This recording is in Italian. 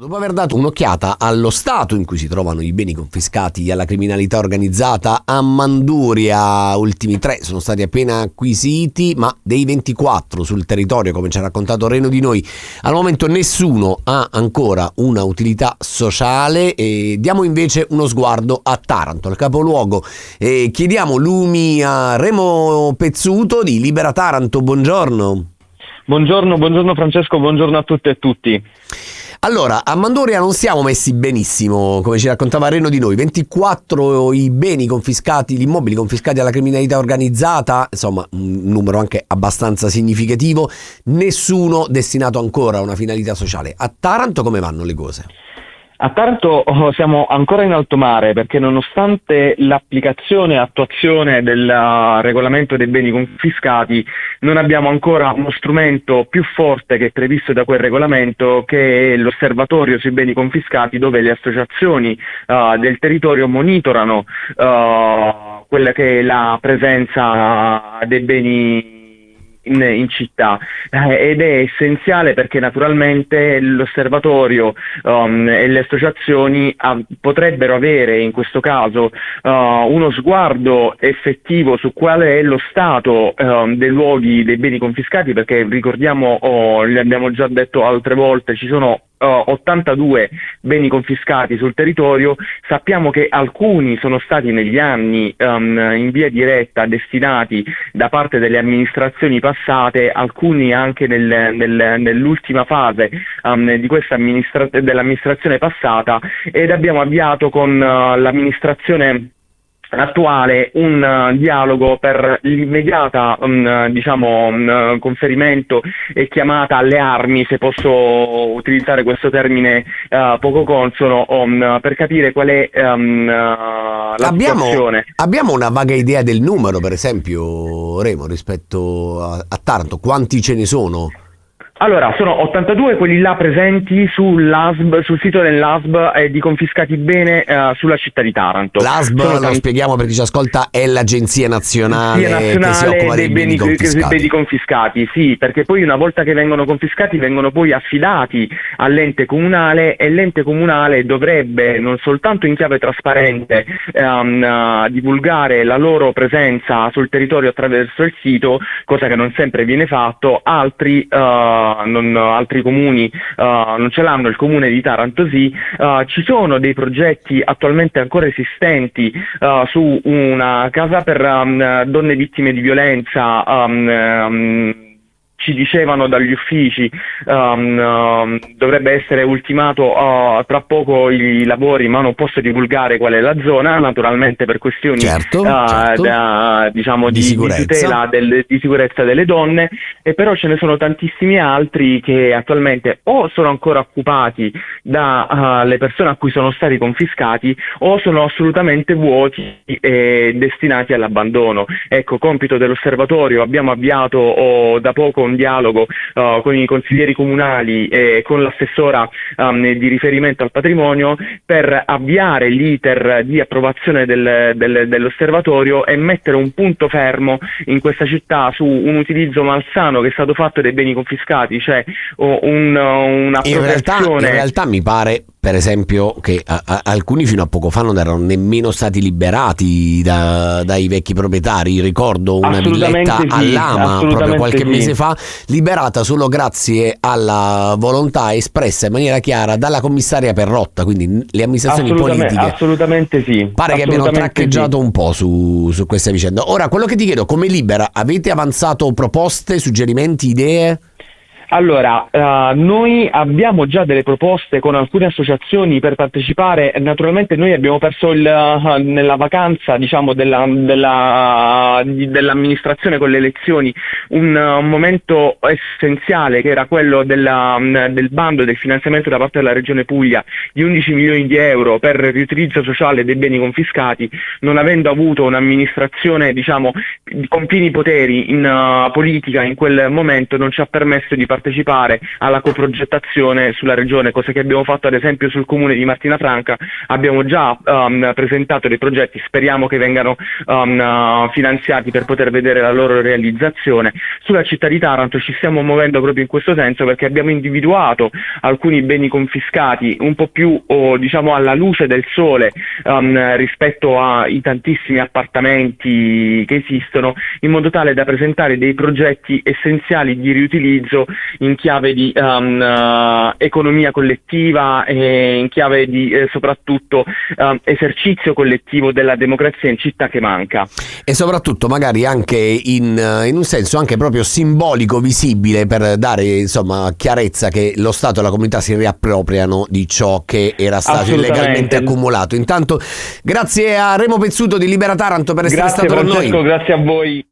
Dopo aver dato un'occhiata allo stato in cui si trovano i beni confiscati alla criminalità organizzata a Manduria, ultimi 3 sono stati appena acquisiti, ma dei 24 sul territorio, come ci ha raccontato Reno Di Noi, al momento nessuno ha ancora una utilità sociale. E diamo invece uno sguardo a Taranto, al capoluogo, e chiediamo lumi a Remo Pezzuto di Libera Taranto. Buongiorno. Buongiorno Francesco, buongiorno a tutte e tutti. Allora, a Manduria non siamo messi benissimo, come ci raccontava Reno Di Noi. 24 i beni confiscati, gli immobili confiscati alla criminalità organizzata, insomma un numero anche abbastanza significativo, nessuno destinato ancora a una finalità sociale. A Taranto come vanno le cose? A Taranto siamo ancora in alto mare perché nonostante l'applicazione e attuazione del regolamento dei beni confiscati non abbiamo ancora uno strumento più forte che è previsto da quel regolamento, che è l'osservatorio sui beni confiscati, dove le associazioni del territorio monitorano quella che è la presenza dei beni in città, ed è essenziale perché naturalmente l'osservatorio e le associazioni potrebbero avere in questo caso uno sguardo effettivo su quale è lo stato dei luoghi dei beni confiscati, perché ricordiamo, le abbiamo già detto altre volte, ci sono 82 beni confiscati sul territorio. Sappiamo che alcuni sono stati negli anni in via diretta destinati da parte delle amministrazioni passate, alcuni anche nell'ultima fase di questa dell'amministrazione passata, ed abbiamo avviato con l'amministrazione attuale un dialogo per l'immediata conferimento e chiamata alle armi, se posso utilizzare questo termine poco consono, per capire qual è la situazione. Abbiamo una vaga idea del numero, per esempio, Remo, rispetto a Taranto, quanti ce ne sono? Allora, sono 82 quelli là presenti sul sito dell'ASB di confiscati bene sulla città di Taranto. L'ASB, lo spieghiamo per chi ci ascolta, è l'Agenzia Nazionale che si occupa dei beni confiscati. Sì, perché poi una volta che vengono confiscati vengono poi affidati all'ente comunale, e l'ente comunale dovrebbe non soltanto in chiave trasparente divulgare la loro presenza sul territorio attraverso il sito, cosa che non sempre viene fatto. Altri comuni non ce l'hanno, il comune di Taranto sì. Ci sono dei progetti attualmente ancora esistenti su una casa per donne vittime di violenza. Ci dicevano dagli uffici dovrebbe essere ultimato tra poco i lavori, ma non posso divulgare qual è la zona, naturalmente per questioni certo. di tutela di sicurezza delle donne. E però ce ne sono tantissimi altri che attualmente o sono ancora occupati dalle persone a cui sono stati confiscati, o sono assolutamente vuoti e destinati all'abbandono. Ecco, compito dell'osservatorio: abbiamo avviato da poco un dialogo con i consiglieri comunali e con l'assessora di riferimento al patrimonio per avviare l'iter di approvazione dell'osservatorio e mettere un punto fermo in questa città su un utilizzo malsano che è stato fatto dei beni confiscati, cioè un'appropriazione. In realtà mi pare, per esempio, che alcuni fino a poco fa non erano nemmeno stati liberati dai vecchi proprietari. Ricordo una villetta all'Ama proprio qualche mese fa, liberata solo grazie alla volontà espressa in maniera chiara dalla commissaria Perrotta, quindi le amministrazioni politiche. Assolutamente sì. Pare che abbiano traccheggiato un po' su questa vicenda. Ora, quello che ti chiedo, come Libera, avete avanzato proposte, suggerimenti, idee? Allora, noi abbiamo già delle proposte con alcune associazioni per partecipare. Naturalmente noi abbiamo perso nella vacanza, diciamo, dell'amministrazione con le elezioni, un momento essenziale, che era quello del bando del finanziamento da parte della Regione Puglia di 11 milioni di euro per il riutilizzo sociale dei beni confiscati. Non avendo avuto un'amministrazione, diciamo, con pieni poteri in politica in quel momento, non ci ha permesso di partecipare partecipare alla coprogettazione sulla regione, cosa che abbiamo fatto ad esempio sul comune di Martina Franca. Abbiamo già presentato dei progetti, speriamo che vengano finanziati per poter vedere la loro realizzazione. Sulla città di Taranto ci stiamo muovendo proprio in questo senso, perché abbiamo individuato alcuni beni confiscati un po' più diciamo alla luce del sole rispetto ai tantissimi appartamenti che esistono, in modo tale da presentare dei progetti essenziali di riutilizzo in chiave di economia collettiva e in chiave di soprattutto esercizio collettivo della democrazia in città, che manca. E soprattutto magari anche in un senso anche proprio simbolico, visibile, per dare insomma chiarezza che lo Stato e la comunità si riappropriano di ciò che era stato illegalmente accumulato. Intanto grazie a Remo Pezzuto di Libera Taranto per essere stato con noi. Grazie Francesco, grazie a voi.